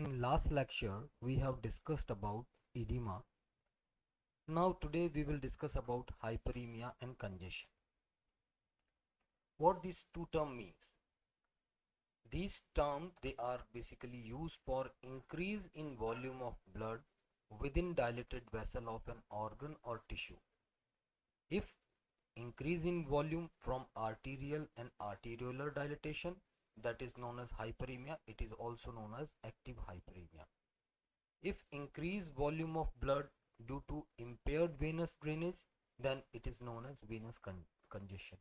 In last lecture, we have discussed about edema. Now today we will discuss about hyperemia and congestion. What these two terms means? These terms they are basically used for increase in volume of blood within dilated vessel of an organ or tissue. If increase in volume from arterial and arteriolar dilatation, that is known as hyperemia. It is also known as active hyperemia. If increased volume of blood due to impaired venous drainage, then it is known as venous congestion.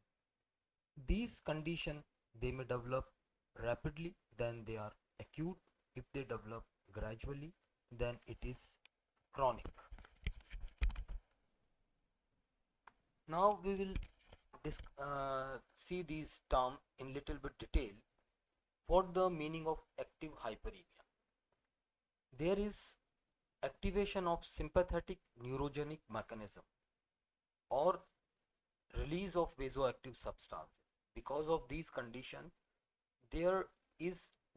These conditions they may develop rapidly, then they are acute. If they develop gradually, then it is chronic. Now we will see these terms in little bit detail. What the meaning of active hyperemia? There is activation of sympathetic neurogenic mechanism or release of vasoactive substances. Because of these conditions, there is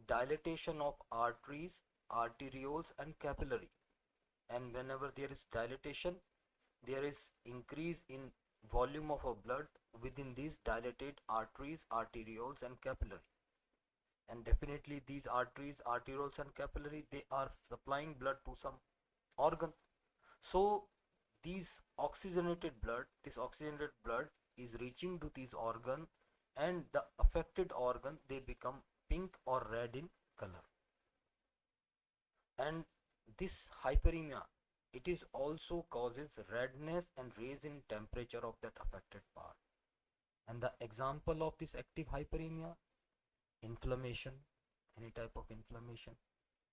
dilatation of arteries, arterioles and capillary. And whenever there is dilatation, there is increase in volume of a blood within these dilated arteries, arterioles and capillary. And definitely these arteries, arterioles and capillary, they are supplying blood to some organ. So this oxygenated blood is reaching to these organ, and the affected organ they become pink or red in color. And this hyperemia, it is also causes redness and raise in temperature of that affected part. And the example of this active hyperemia, inflammation, any type of inflammation.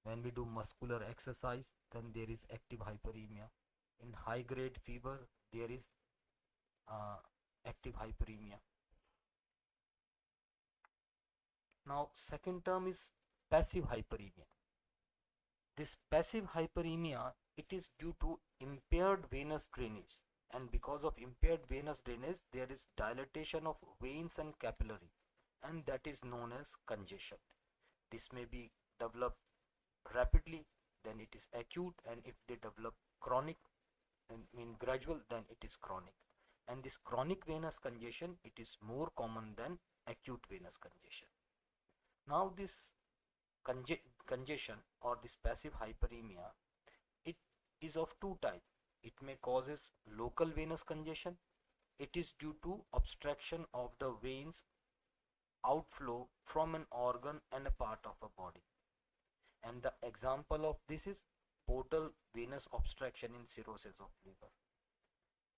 When we do muscular exercise, then there is active hyperemia. In high grade fever, there is active hyperemia. Now second term is passive hyperemia. This passive hyperemia, it is due to impaired venous drainage, and because of impaired venous drainage there is dilatation of veins and capillary, and that is known as congestion. This may be developed rapidly, then it is acute, and if they develop chronic and mean gradual, then it is chronic. And this chronic venous congestion, it is more common than acute venous congestion. Now this congestion or this passive hyperemia, it is of two types. It may causes local venous congestion. It is due to obstruction of the veins outflow from an organ and a part of a body. And the example of this is portal venous obstruction in cirrhosis of liver.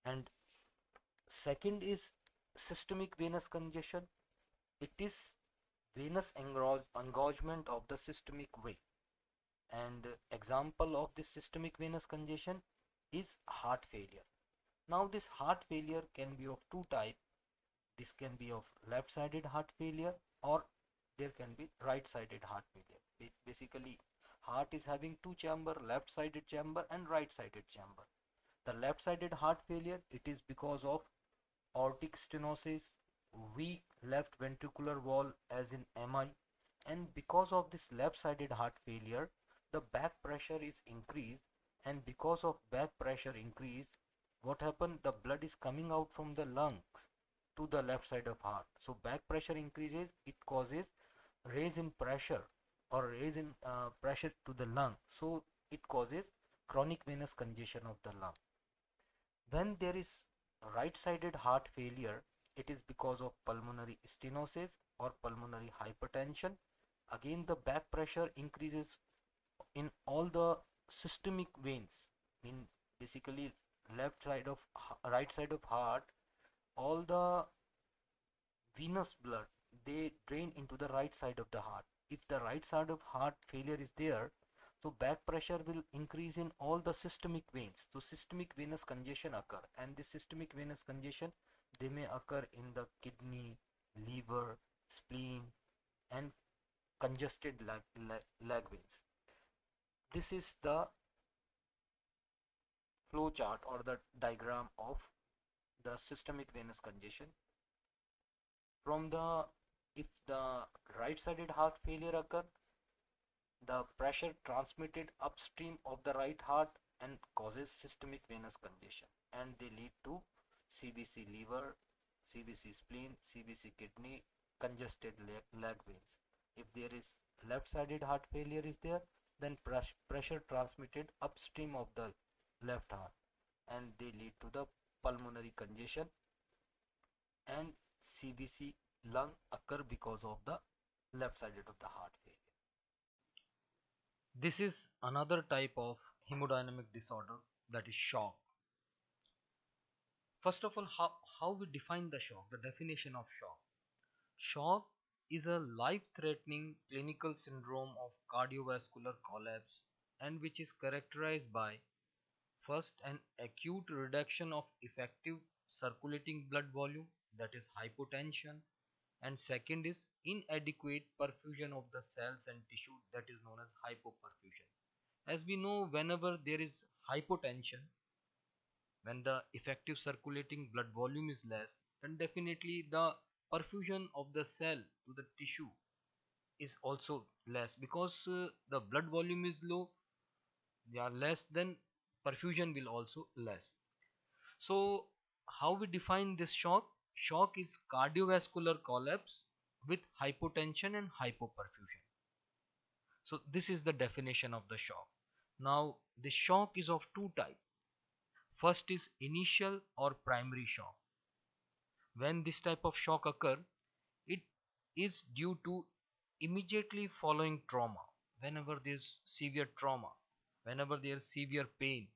And second is systemic venous congestion. It is venous engorgement of the systemic vein. And example of this systemic venous congestion is heart failure. Now this heart failure can be of two types. This can be of left-sided heart failure, or there can be right-sided heart failure. Basically, heart is having two chamber, left-sided chamber and right-sided chamber. The left-sided heart failure, it is because of aortic stenosis, weak left ventricular wall as in MI, and because of this left-sided heart failure, the back pressure is increased, and because of back pressure increase, what happened? The blood is coming out from the lungs to the left side of heart. So back pressure increases, it causes raise in pressure or raise in pressure to the lung. So it causes chronic venous congestion of the lung. When there is right-sided heart failure, it is because of pulmonary stenosis or pulmonary hypertension. Again, the back pressure increases in all the systemic veins. In basically left side of right side of heart, all the venous blood they drain into the right side of the heart. If the right side of heart failure is there, so back pressure will increase in all the systemic veins. So systemic venous congestion occur, and this systemic venous congestion they may occur in the kidney, liver, spleen and congested leg veins. This is the flow chart or the diagram of the systemic venous congestion. From the if the right sided heart failure occur, The pressure transmitted upstream of the right heart and causes systemic venous congestion, and they lead to CVC liver, CVC spleen, CVC kidney, congested leg veins. If there is left-sided heart failure is there, then pressure transmitted upstream of the left heart, and they lead to the pulmonary congestion, and CVC lung occur because of the left sided of the heart failure. This is another type of hemodynamic disorder, that is shock. First of all, how we define the shock, the definition of shock. Shock is a life-threatening clinical syndrome of cardiovascular collapse, and which is characterized by first an acute reduction of effective circulating blood volume, that is hypotension, and second is inadequate perfusion of the cells and tissue, that is known as hypoperfusion. As we know, whenever there is hypotension, when the effective circulating blood volume is less, then definitely the perfusion of the cell to the tissue is also less, because the blood volume is low, they are less, then perfusion will also less. So how we define this shock? Shock is cardiovascular collapse with hypotension and hypoperfusion. So this is the definition of the shock. Now the shock is of two types. First is initial or primary shock. When this type of shock occur, it is due to immediately following trauma. Whenever there is severe trauma, whenever there is severe pain,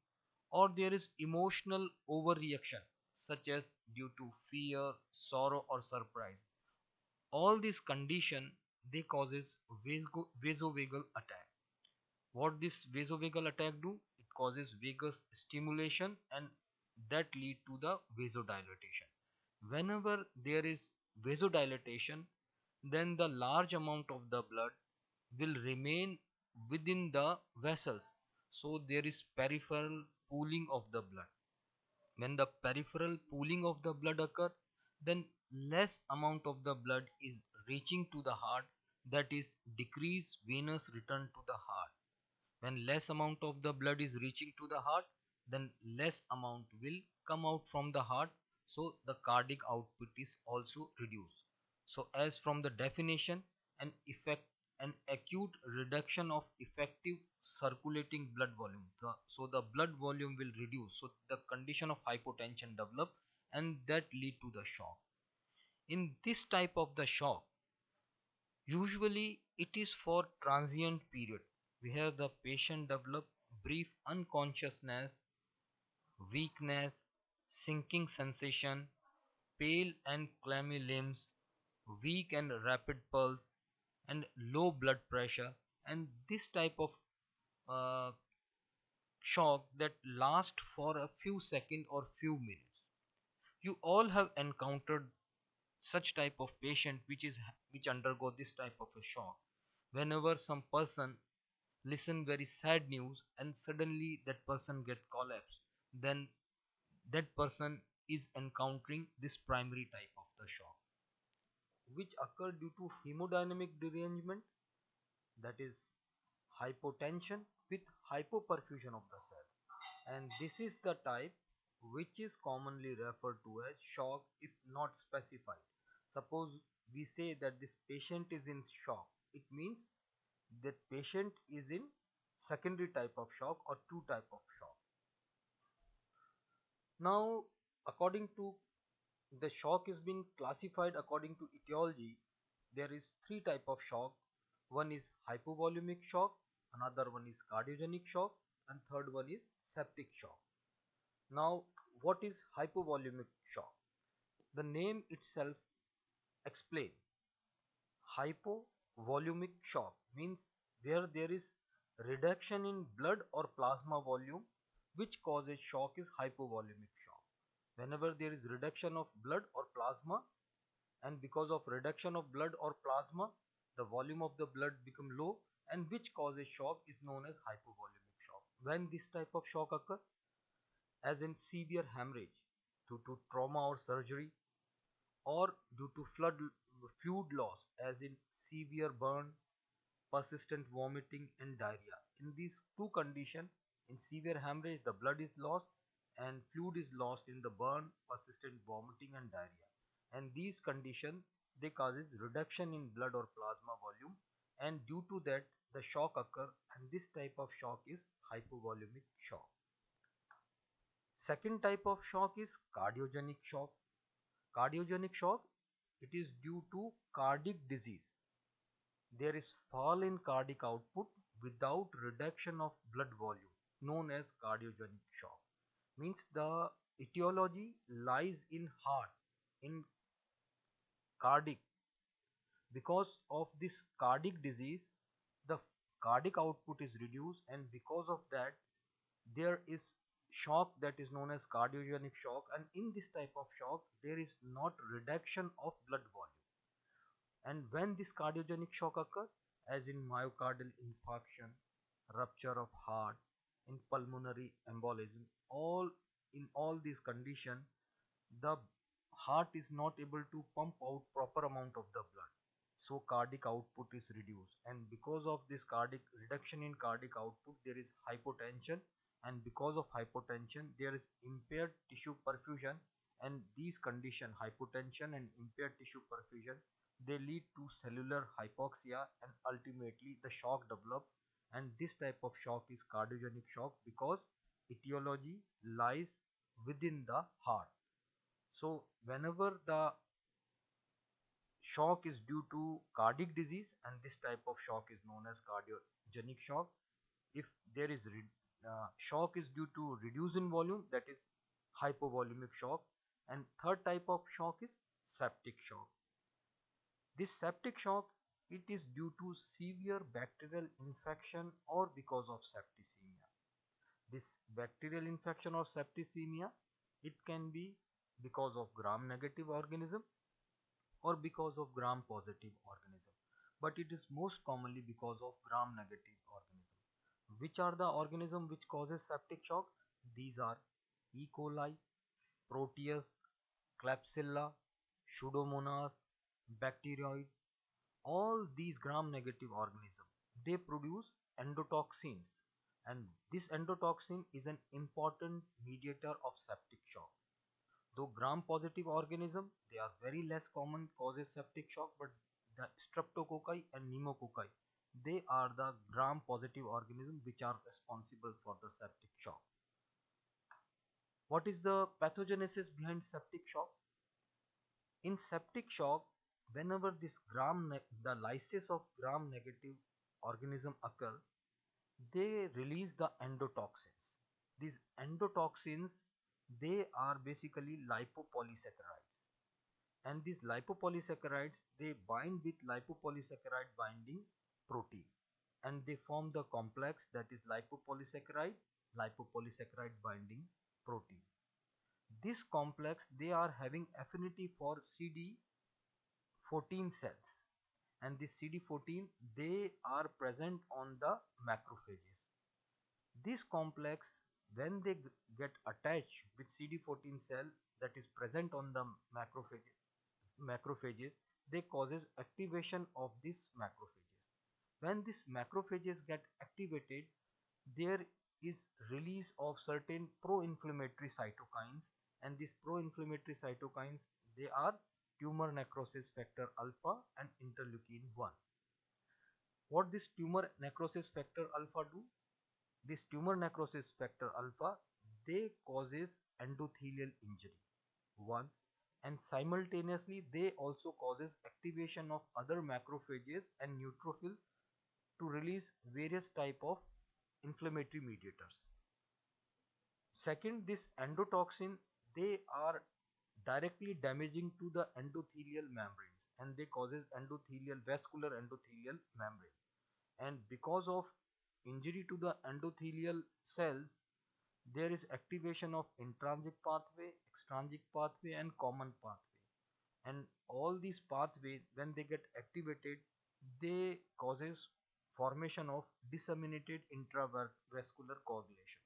or there is emotional overreaction, such as due to fear, sorrow, or surprise, all these condition they causes vasovagal attack. What this vasovagal attack do? It causes vagus stimulation, and that lead to the vasodilatation. Whenever there is vasodilatation, then the large amount of the blood will remain within the vessels, so there is peripheral pooling of the blood. When the peripheral pooling of the blood occur, then less amount of the blood is reaching to the heart, that is decreased venous return to the heart. When less amount of the blood is reaching to the heart, then less amount will come out from the heart, so the cardiac output is also reduced. So as from the definition, an effect an acute reduction of effective circulating blood volume, so the blood volume will reduce, so the condition of hypotension develop, and that lead to the shock. In this type of the shock, usually it is for transient period. We have the patient develop brief unconsciousness, weakness, sinking sensation, pale and clammy limbs, weak and rapid pulse, and low blood pressure, and this type of uh, shock that last for a few seconds or few minutes. You all have encountered such type of patient which undergo this type of a shock. Whenever some person listen very sad news and suddenly that person get collapse, then that person is encountering this primary type of the shock, which occur due to hemodynamic derangement, that is hypotension with hypoperfusion of the cell, and this is the type which is commonly referred to as shock if not specified. Suppose we say that this patient is in shock, it means that patient is in secondary type of shock or two type of shock. Now according to the shock is being classified according to etiology. There is three type of shock. One is hypovolumic shock, another one is cardiogenic shock, and third one is septic shock. Now what is hypovolumic shock? The name itself explains. Hypovolumic shock means where there is reduction in blood or plasma volume, which causes shock is hypovolumic shock. Whenever there is reduction of blood or plasma, and because of reduction of blood or plasma, the volume of the blood become low, and which causes shock is known as hypovolumic shock. When this type of shock occur, as in severe hemorrhage due to trauma or surgery, or due to fluid loss as in severe burn, persistent vomiting and diarrhea. In these two conditions, in severe hemorrhage, the blood is lost and fluid is lost in the burn, persistent vomiting and diarrhea. And these conditions, they causes reduction in blood or plasma volume, and due to that the shock occur, and this type of shock is hypovolemic shock. Second type of shock is cardiogenic shock. Cardiogenic shock, it is due to cardiac disease. There is fall in cardiac output without reduction of blood volume, known as cardiogenic shock. Means the etiology lies in heart, in cardiac. Because of this cardiac disease, the cardiac output is reduced, and because of that, there is shock that is known as cardiogenic shock. And in this type of shock, there is not reduction of blood volume. And when this cardiogenic shock occurs, as in myocardial infarction, rupture of heart, in pulmonary embolism, all these conditions, the heart is not able to pump out proper amount of the blood, so cardiac output is reduced, and because of this cardiac reduction in cardiac output, there is hypotension, and because of hypotension there is impaired tissue perfusion. And these condition, hypotension and impaired tissue perfusion, they lead to cellular hypoxia, and ultimately the shock develops. And this type of shock is cardiogenic shock because etiology lies within the heart. So whenever the shock is due to cardiac disease, and this type of shock is known as cardiogenic shock. If there is shock is due to reduce in volume, that is hypovolemic shock. And third type of shock is septic shock. This septic shock, it is due to severe bacterial infection or because of septicemia. This bacterial infection or septicemia, it can be because of gram negative organism or because of gram positive organism, but it is most commonly because of gram negative organism. Which are the organism which causes septic shock? These are E. coli, Proteus, Klebsiella, Pseudomonas, Bacteroid. All these gram negative organisms, they produce endotoxins, and this endotoxin is an important mediator of septic shock. Though gram-positive organisms, they are very less common causes septic shock, but the streptococci and pneumococci, they are the gram-positive organisms which are responsible for the septic shock. What is the pathogenesis behind septic shock? In septic shock, whenever the lysis of gram-negative organism occur, they release the endotoxins. These endotoxins, they are basically lipopolysaccharides, and these lipopolysaccharides, they bind with lipopolysaccharide binding protein, and they form the complex that is lipopolysaccharide binding protein. This complex, they are having affinity for CD14 cells, and this CD14, they are present on the macrophages. This complex, when they get attached with CD14 cell that is present on the macrophages, they causes activation of these macrophages. When these macrophages get activated, there is release of certain pro-inflammatory cytokines, and these pro-inflammatory cytokines, they are tumor necrosis factor alpha and interleukin 1. What this tumor necrosis factor alpha do? This tumor necrosis factor alpha, they causes endothelial injury, one, and simultaneously they also causes activation of other macrophages and neutrophils to release various type of inflammatory mediators. Second, this endotoxin, they are directly damaging to the endothelial membranes, and they causes vascular endothelial membrane. And because of injury to the endothelial cells, there is activation of intrinsic pathway, extrinsic pathway, and common pathway. And all these pathways, when they get activated, they causes formation of disseminated intravascular coagulation.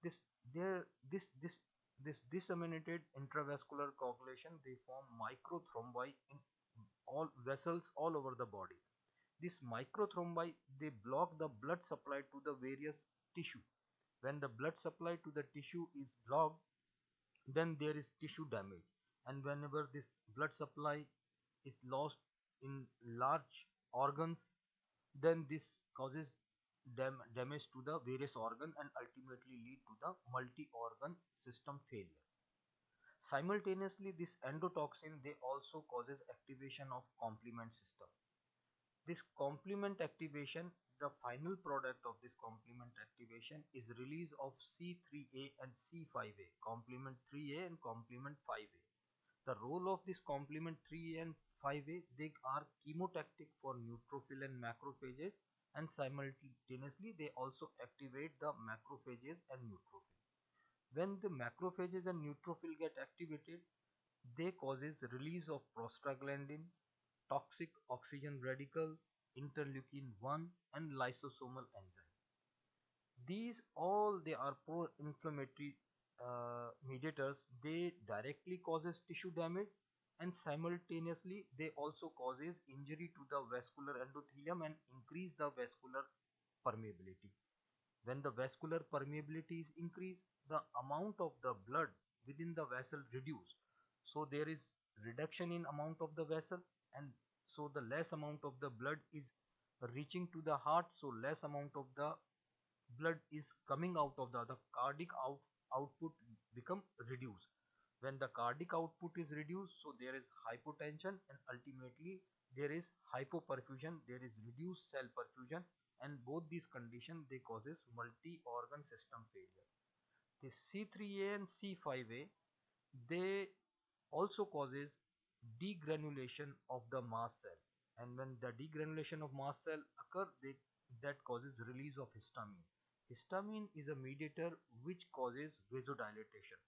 This there this disseminated intravascular coagulation, they form microthrombi in all vessels all over the body, This microthrombi, they block the blood supply to the various tissue. When the blood supply to the tissue is blocked, then there is tissue damage. And whenever this blood supply is lost in large organs, then this causes damage to the various organ and ultimately lead to the multi-organ system failure. Simultaneously, this endotoxin, they also causes activation of complement system. This complement activation, the final product of this complement activation is release of C3A and C5A, complement 3A and complement 5A. The role of this complement 3A and 5A, they are chemotactic for neutrophil and macrophages, and simultaneously they also activate the macrophages and neutrophil. When the macrophages and neutrophil get activated, they causes release of prostaglandin, toxic oxygen radical, interleukin 1 and lysosomal enzyme. These all, they are pro-inflammatory mediators. They directly causes tissue damage, and simultaneously they also causes injury to the vascular endothelium and increase the vascular permeability. When the vascular permeability is increased, the amount of the blood within the vessel reduce. So there is reduction in amount of the vessel, and so the less amount of the blood is reaching to the heart, so less amount of the blood is coming out of the cardiac output become reduced. When the cardiac output is reduced, so there is hypotension, and ultimately there is hypoperfusion, there is reduced cell perfusion, and both these conditions, they causes multi-organ system failure. The C3A and C5A, they also causes degranulation of the mast cell, and when the degranulation of mast cell occur, that causes release of histamine. Histamine is a mediator which causes vasodilatation.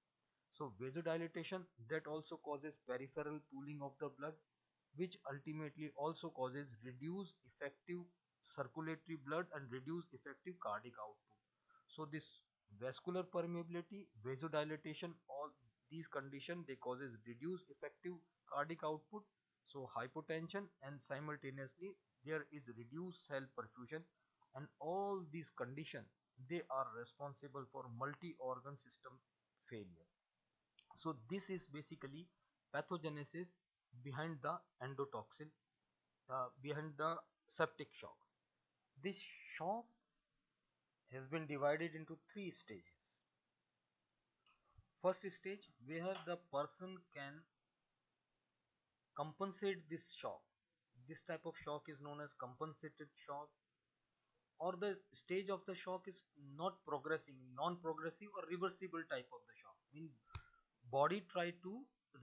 So vasodilatation, that also causes peripheral pooling of the blood, which ultimately also causes reduced effective circulatory blood and reduced effective cardiac output. So this vascular permeability, vasodilatation, all these conditions, they causes reduced effective cardiac output, so hypotension, and simultaneously there is reduced cell perfusion, and all these conditions, they are responsible for multi-organ system failure. So this is basically pathogenesis behind the endotoxin, behind the septic shock. This shock has been divided into three stages. First stage, where the person can compensate this shock. This type of shock is known as compensated shock, or the stage of the shock is not progressing, non-progressive or reversible type of the shock. Mean body try to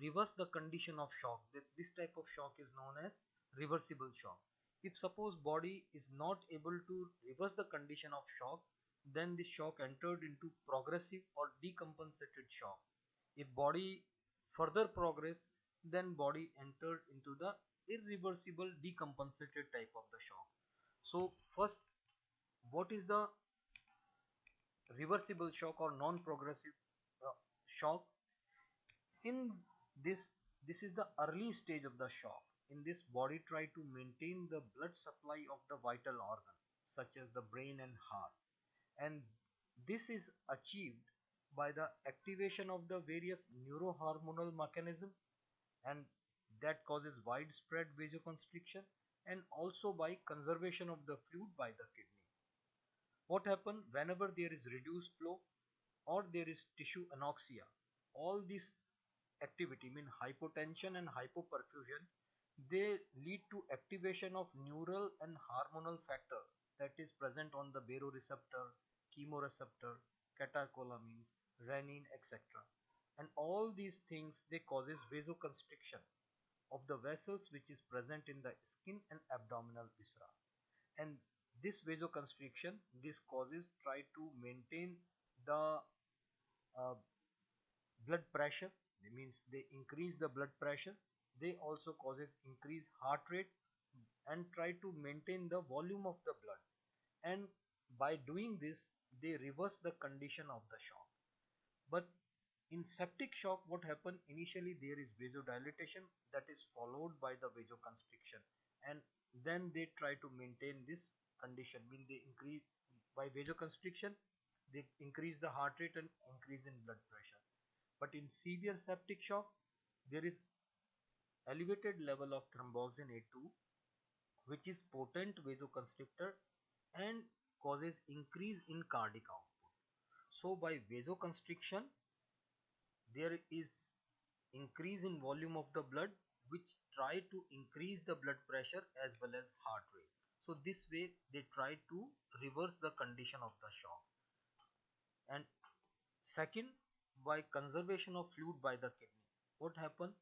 reverse the condition of shock. This type of shock is known as reversible shock. If suppose body is not able to reverse the condition of shock, then this shock entered into progressive or decompensated shock. If body further progress, then body entered into the irreversible decompensated type of the shock. So first, what is the reversible shock or non-progressive shock? In this this is the early stage of the shock. In this, body try to maintain the blood supply of the vital organ such as the brain and heart, and this is achieved by the activation of the various neurohormonal mechanism, and that causes widespread vasoconstriction, and also by conservation of the fluid by the kidney. What happens whenever there is reduced flow or there is tissue anoxia? All these activity, mean hypotension and hypoperfusion, they lead to activation of neural and hormonal factor that is present on the baroreceptor, chemoreceptor, catecholamines, renin, etc. And all these things, they causes vasoconstriction of the vessels which is present in the skin and abdominal viscera. And this vasoconstriction, this causes try to maintain the uh, blood pressure. It means they increase the blood pressure. They also causes increased heart rate and try to maintain the volume of the blood, and by doing this, they reverse the condition of the shock. But in septic shock, what happened initially, there is vasodilatation that is followed by the vasoconstriction, and then they try to maintain this condition. Mean they increase by vasoconstriction, they increase the heart rate and increase in blood pressure. But in severe septic shock, there is elevated level of thromboxane A2, which is potent vasoconstrictor and causes increase in cardiac output. So by vasoconstriction, there is increase in volume of the blood, which try to increase the blood pressure as well as heart rate. So this way they try to reverse the condition of the shock. And second, by conservation of fluid by the kidney. What happen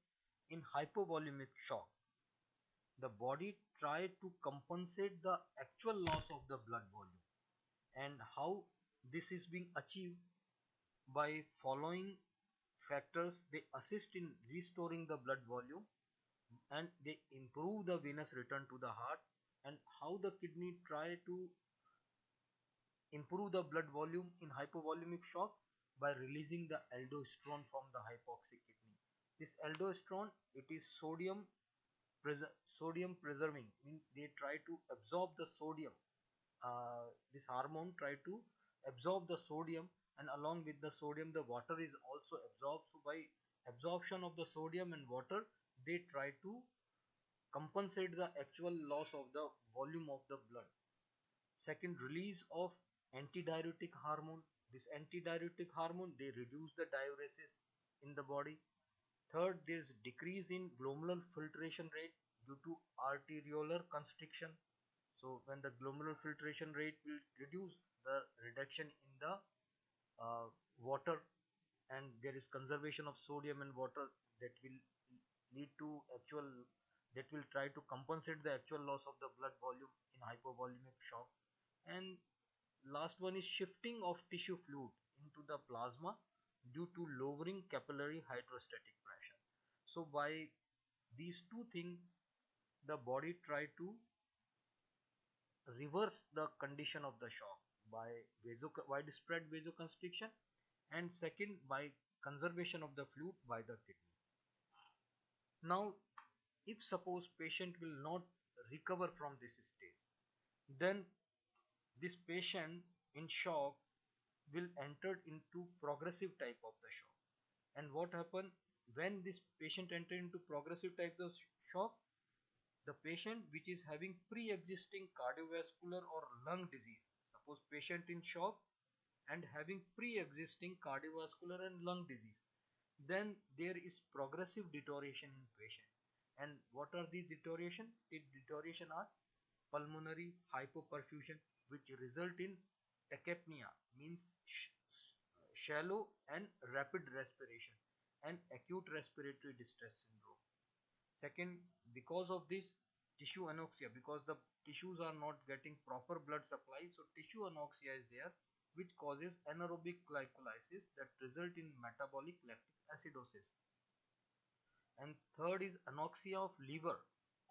in hypovolemic shock? The body try to compensate the actual loss of the blood volume. And how this is being achieved? By following factors, they assist in restoring the blood volume and they improve the venous return to the heart. And how the kidney try to improve the blood volume in hypovolemic shock? By releasing the aldosterone from the hypoxic kidney. This aldosterone, it is sodium preserving, means they try to absorb the sodium. This hormone try to absorb the sodium, and along with the sodium the water is also absorbed. So by absorption of the sodium and water, they try to compensate the actual loss of the volume of the blood. Second, release of antidiuretic hormone. This antidiuretic hormone, they reduce the diuresis in the body. Third, there is decrease in glomerular filtration rate due to arteriolar constriction. So when the glomerular filtration rate will reduce, the reduction in the water, and there is conservation of sodium and water, that will lead to actual, that will try to compensate the actual loss of the blood volume in hypovolemic shock. And last one is shifting of tissue fluid into the plasma due to lowering capillary hydrostatic pressure. So by these two things, the body try to reverse the condition of the shock by widespread vasoconstriction, and second, by conservation of the fluid by the kidney. Now, if suppose patient will not recover from this stage, then this patient in shock will enter into progressive type of the shock. And what happen when this patient enter into progressive type of shock? The patient which is having pre-existing cardiovascular or lung disease, suppose patient in shock and having pre-existing cardiovascular and lung disease, then there is progressive deterioration in patient. And what are these deterioration? The deterioration are pulmonary hypoperfusion, which result in tachypnea, means shallow and rapid respiration, and acute respiratory distress syndrome. Second, because of this, tissue anoxia, because the tissues are not getting proper blood supply, so tissue anoxia is there, which causes anaerobic glycolysis that result in metabolic lactic acidosis. And third is anoxia of liver,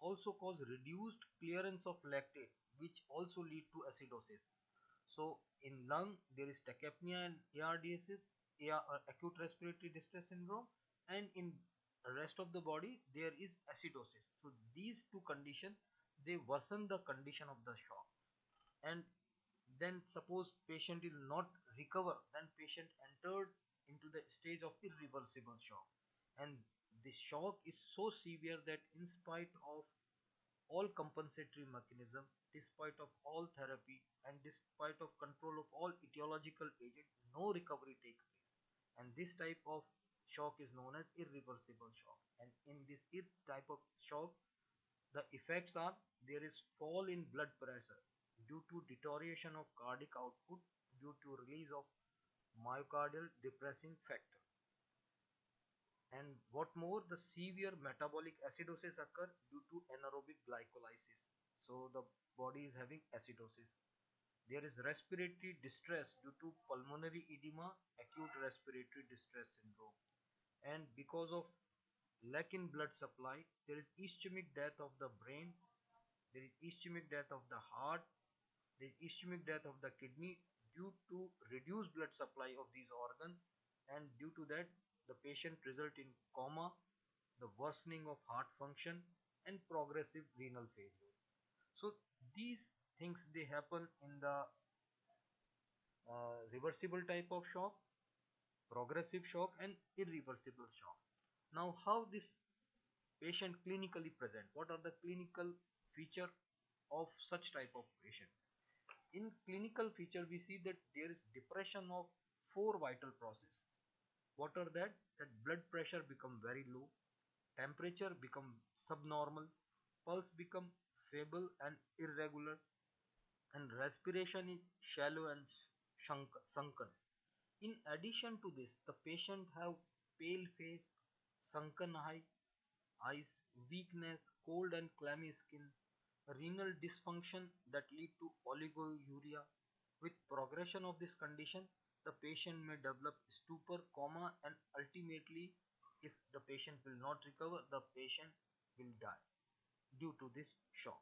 also cause reduced clearance of lactate, which also lead to acidosis. So in lung there is tachypnea and ARDS, acute respiratory distress syndrome, and in rest of the body there is acidosis. So these two conditions, they worsen the condition of the shock. And then suppose patient will not recover, then patient entered into the stage of irreversible shock. And this shock is so severe that in spite of all compensatory mechanism, despite of all therapy, and despite of control of all etiological agent, no recovery takes place. And this type of shock is known as irreversible shock. And in this type of shock, the effects are there is fall in blood pressure due to deterioration of cardiac output due to release of myocardial depressing factor. And what more, the severe metabolic acidosis occur due to anaerobic glycolysis. So the body is having acidosis. There is respiratory distress due to pulmonary edema, acute respiratory distress syndrome. And because of lack in blood supply, there is ischemic death of the brain, there is ischemic death of the heart, there is ischemic death of the kidney due to reduced blood supply of these organs, and due to that the patient result in coma, the worsening of heart function, and progressive renal failure. So these things they happen in the reversible type of shock, progressive shock, and irreversible shock. Now, how this patient clinically present? What are the clinical feature of such type of patient? In clinical feature, we see that there is depression of four vital processes. What are that? That blood pressure become very low, temperature become subnormal, pulse become feeble and irregular, and respiration is shallow and sunken. In addition to this, the patient have pale face, sunken eyes, weakness, cold and clammy skin, renal dysfunction that lead to oliguria. With progression of this condition, the patient may develop stupor, coma, and ultimately, if the patient will not recover, the patient will die due to this shock.